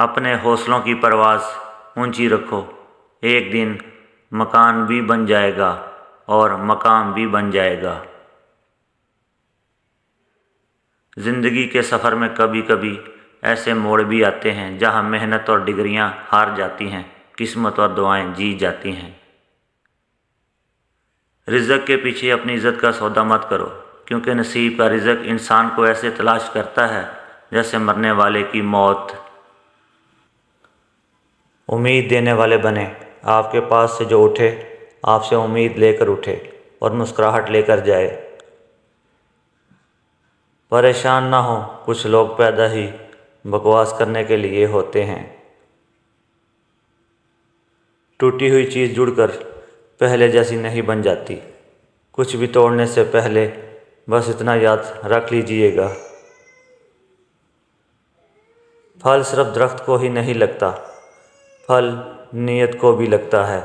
اپنے حوصلوں کی پرواز اونچی رکھو، ایک دن مکان بھی بن جائے گا اور مقام بھی بن جائے گا۔ زندگی کے سفر میں کبھی کبھی ایسے موڑ بھی آتے ہیں جہاں محنت اور ڈگریاں ہار جاتی ہیں، قسمت اور دعائیں جیت جاتی ہیں۔ رزق کے پیچھے اپنی عزت کا سودا مت کرو، کیونکہ نصیب کا رزق انسان کو ایسے تلاش کرتا ہے جیسے مرنے والے کی موت۔ امید دینے والے بنیں، آپ کے پاس سے جو اٹھے آپ سے امید لے کر اٹھے اور مسکراہٹ لے کر جائے۔ پریشان نہ ہو، کچھ لوگ پیدا ہی بکواس کرنے کے لیے ہوتے ہیں۔ ٹوٹی ہوئی چیز جڑ کر پہلے جیسی نہیں بن جاتی، کچھ بھی توڑنے سے پہلے بس اتنا یاد رکھ لیجئے گا۔ پھل صرف درخت کو ہی نہیں لگتا، پھل نیت کو بھی لگتا ہے۔